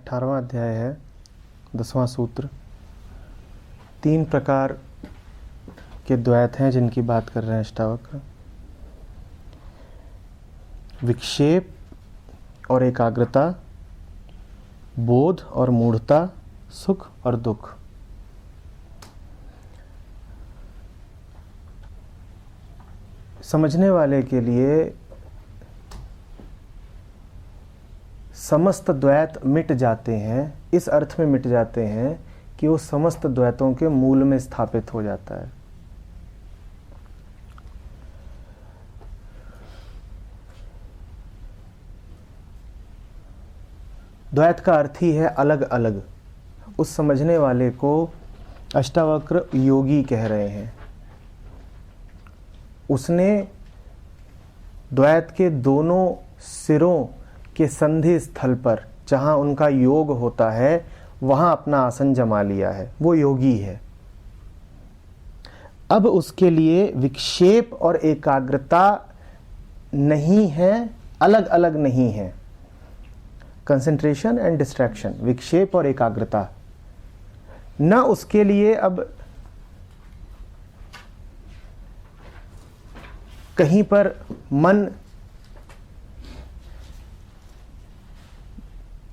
18वां अध्याय है, 10वां सूत्र। 3 प्रकार के द्वैत हैं जिनकी बात कर रहे हैं अष्टावक्र। विक्षेप और एकाग्रता, बोध और मूढ़ता, सुख और दुख। समझने वाले के लिए समस्त द्वैत मिट जाते हैं, इस अर्थ में मिट जाते हैं कि वो समस्त द्वैतों के मूल में स्थापित हो जाता है। द्वैत का अर्थ ही है अलग अलग। उस समझने वाले को अष्टावक्र योगी कह रहे हैं। उसने द्वैत के दोनों सिरों के संधि स्थल पर, जहां उनका योग होता है, वहां अपना आसन जमा लिया है। वो योगी है। अब उसके लिए विक्षेप और एकाग्रता नहीं है, अलग अलग नहीं है। कंसंट्रेशन एंड डिस्ट्रैक्शन, विक्षेप और एकाग्रता न उसके लिए अब कहीं पर मन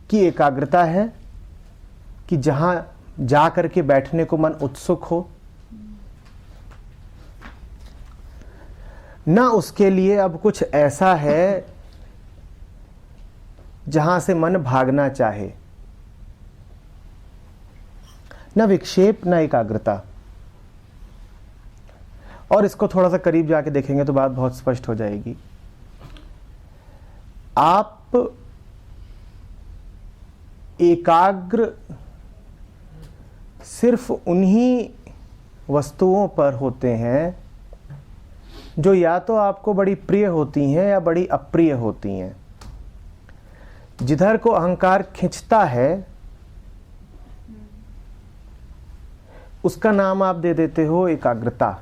की एकाग्रता है कि जहां जा करके बैठने को मन उत्सुक हो, ना उसके लिए अब कुछ ऐसा है जहां से मन भागना चाहे। न विक्षेप न एकाग्रता। और इसको थोड़ा सा करीब जाके देखेंगे तो बात बहुत स्पष्ट हो जाएगी। आप एकाग्र सिर्फ उन्हीं वस्तुओं पर होते हैं जो या तो आपको बड़ी प्रिय होती हैं या बड़ी अप्रिय होती हैं। जिधर को अहंकार खींचता है उसका नाम आप दे देते हो एकाग्रता।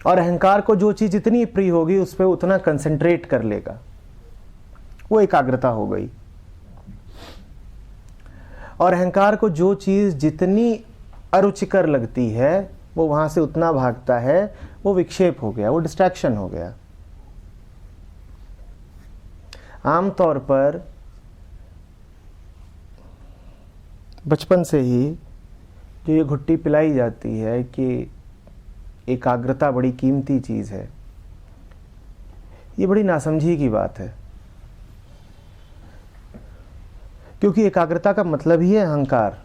और अहंकार को जो चीज जितनी प्रिय होगी उस पर उतना कंसंट्रेट कर लेगा, वो एकाग्रता हो गई। और अहंकार को जो चीज जितनी अरुचिकर लगती है वो वहां से उतना भागता है, वो विक्षेप हो गया, वो डिस्ट्रैक्शन हो गया। आमतौर पर बचपन से ही जो ये घुट्टी पिलाई जाती है कि एकाग्रता बड़ी कीमती चीज है, ये बड़ी नासमझी की बात है। क्योंकि एकाग्रता का मतलब ही है अहंकार।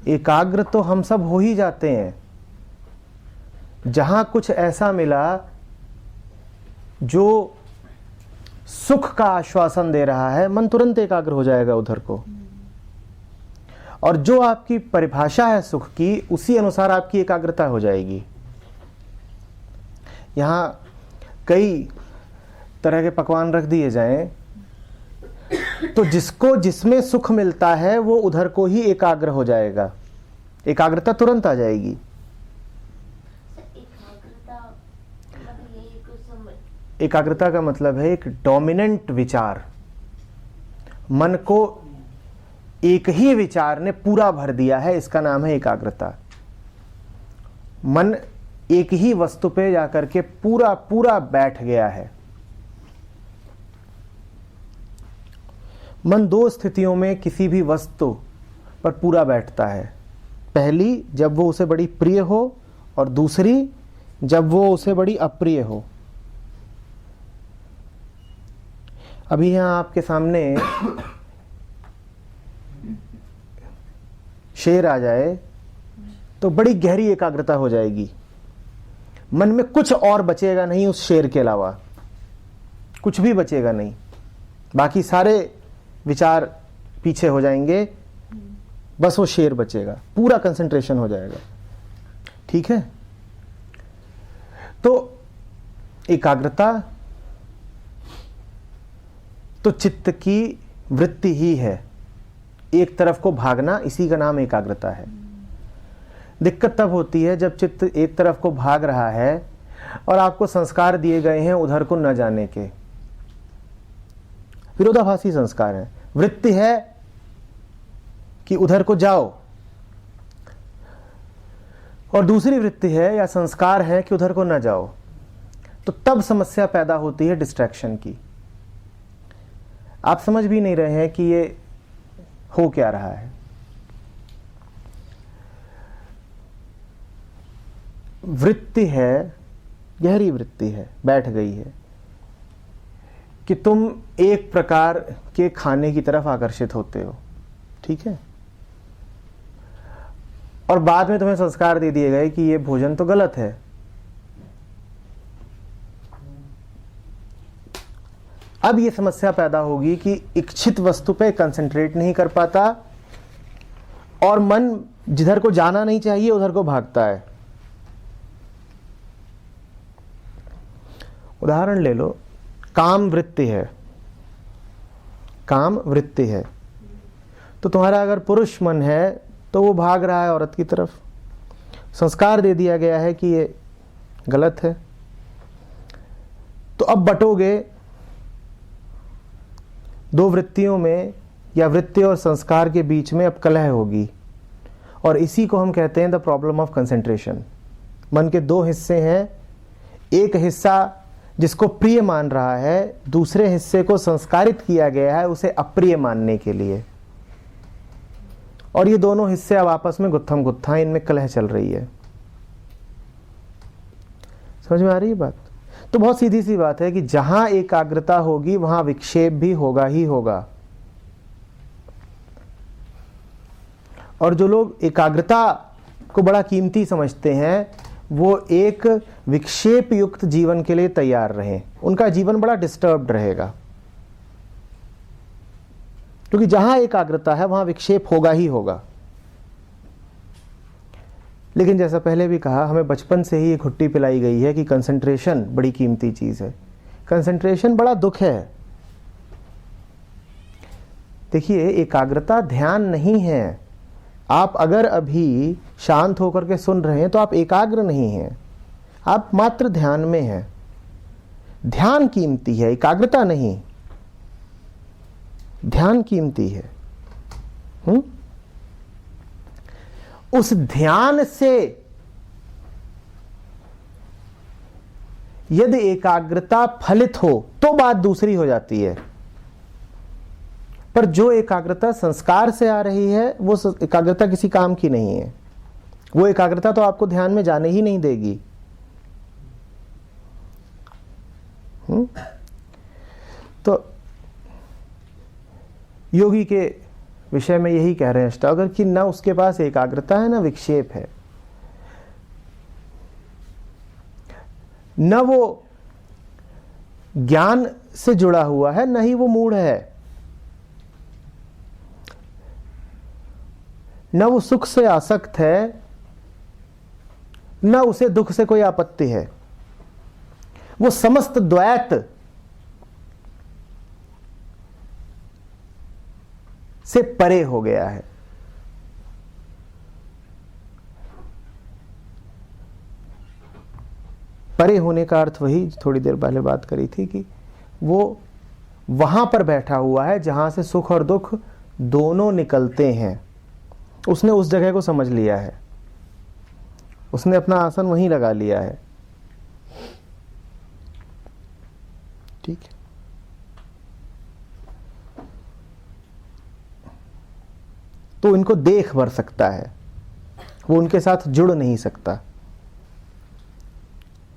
एकाग्र तो हम सब हो ही जाते हैं। जहां कुछ ऐसा मिला जो सुख का आश्वासन दे रहा है, मन तुरंत एकाग्र हो जाएगा उधर को। और जो आपकी परिभाषा है सुख की, उसी अनुसार आपकी एकाग्रता हो जाएगी। यहां कई तरह के पकवान रख दिए जाएं तो जिसको जिसमें सुख मिलता है वो उधर को ही एकाग्र हो जाएगा, एकाग्रता तुरंत आ जाएगी। एकाग्रता का मतलब है एक डोमिनेंट विचार। मन को एक ही विचार ने पूरा भर दिया है, इसका नाम है एकाग्रता। मन एक ही वस्तु पे जाकर के पूरा पूरा बैठ गया है। मन 2 स्थितियों में किसी भी वस्तु पर पूरा बैठता है। पहली, जब वो उसे बड़ी प्रिय हो, और दूसरी, जब वो उसे बड़ी अप्रिय हो। अभी यहां आपके सामने शेर आ जाए तो बड़ी गहरी एकाग्रता हो जाएगी। मन में कुछ और बचेगा नहीं उस शेर के अलावा, कुछ भी बचेगा नहीं। बाकी सारे विचार पीछे हो जाएंगे, बस वो शेर बचेगा, पूरा कंसंट्रेशन हो जाएगा। ठीक है? तो एकाग्रता तो चित्त की वृत्ति ही है, एक तरफ को भागना, इसी का नाम एकाग्रता है। दिक्कत तब होती है जब चित्त एक तरफ को भाग रहा है और आपको संस्कार दिए गए हैं उधर को न जाने के। विरोधाभासी संस्कार हैं। वृत्ति है कि उधर को जाओ, और दूसरी वृत्ति है या संस्कार है कि उधर को ना जाओ। तो तब समस्या पैदा होती है डिस्ट्रैक्शन की। आप समझ भी नहीं रहे हैं कि ये हो क्या रहा है। वृत्ति है, गहरी वृत्ति है, बैठ गई है कि तुम एक प्रकार के खाने की तरफ आकर्षित होते हो, ठीक है, और बाद में तुम्हें संस्कार दे दिए गए कि ये भोजन तो गलत है। अब ये समस्या पैदा होगी कि इच्छित वस्तु पे कंसंट्रेट नहीं कर पाता और मन जिधर को जाना नहीं चाहिए उधर को भागता है। उदाहरण ले लो, काम वृत्ति है, काम वृत्ति है, तो तुम्हारा अगर पुरुष मन है तो वो भाग रहा है औरत की तरफ। संस्कार दे दिया गया है कि ये गलत है। तो अब बटोगे दो वृत्तियों में, या वृत्ति और संस्कार के बीच में अब कलह होगी, और इसी को हम कहते हैं द प्रॉब्लम ऑफ कंसंट्रेशन। मन के दो हिस्से हैं, एक हिस्सा जिसको प्रिय मान रहा है, दूसरे हिस्से को संस्कारित किया गया है उसे अप्रिय मानने के लिए, और ये दोनों हिस्से अब आपस में गुत्थम गुत्था, इनमें कलह चल रही है। समझ में आ रही है बात? तो बहुत सीधी सी बात है कि जहां एकाग्रता होगी वहां विक्षेप भी होगा ही होगा। और जो लोग एकाग्रता को बड़ा कीमती समझते हैं वो एक विक्षेप युक्त जीवन के लिए तैयार रहें। उनका जीवन बड़ा डिस्टर्ब्ड रहेगा, क्योंकि जहां एकाग्रता है वहां विक्षेप होगा ही होगा। लेकिन जैसा पहले भी कहा, हमें बचपन से ही एक घुट्टी पिलाई गई है कि कंसंट्रेशन बड़ी कीमती चीज है। कंसंट्रेशन बड़ा दुख है। देखिए, एकाग्रता ध्यान नहीं है। आप अगर अभी शांत होकर के सुन रहे हैं तो आप एकाग्र नहीं हैं, आप मात्र ध्यान में हैं। ध्यान कीमती है, एकाग्रता नहीं। ध्यान कीमती है। उस ध्यान से यदि एकाग्रता फलित हो तो बात दूसरी हो जाती है, पर जो एकाग्रता संस्कार से आ रही है वो एकाग्रता किसी काम की नहीं है। वो एकाग्रता तो आपको ध्यान में जाने ही नहीं देगी। तो योगी के विषय में यही कह रहे हैं अष्टावक्र कि ना उसके पास एकाग्रता है ना विक्षेप है, न वो ज्ञान से जुड़ा हुआ है, न ही वो मूढ़ है, न वो सुख से आसक्त है, न उसे दुख से कोई आपत्ति है। वो समस्त द्वैत से परे हो गया है। परे होने का अर्थ वही थोड़ी देर पहले बात करी थी कि वो वहां पर बैठा हुआ है जहां से सुख और दुख दोनों निकलते हैं। उसने उस जगह को समझ लिया है, उसने अपना आसन वहीं लगा लिया है। ठीक है। तो इनको देख भर सकता है, वो उनके साथ जुड़ नहीं सकता।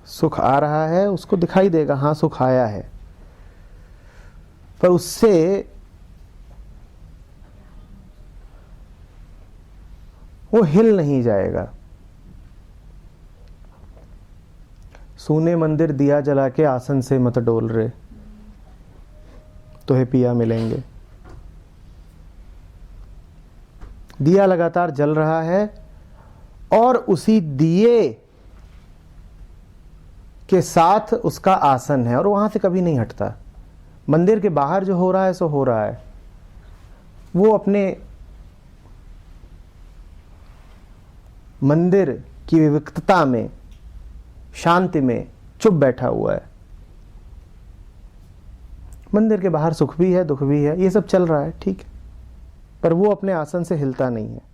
सुख आ रहा है उसको दिखाई देगा, हाँ सुख आया है, पर उससे वो हिल नहीं जाएगा। सूने मंदिर दिया जला के आसन से मत डोल रे, तो है पिया मिलेंगे। दिया लगातार जल रहा है और उसी दिए के साथ उसका आसन है और वहां से कभी नहीं हटता। मंदिर के बाहर जो हो रहा है सो हो रहा है, वो अपने मंदिर की विविधता में, शांति में चुप बैठा हुआ है। मंदिर के बाहर सुख भी है, दुख भी है, ये सब चल रहा है, ठीक है, पर वो अपने आसन से हिलता नहीं है।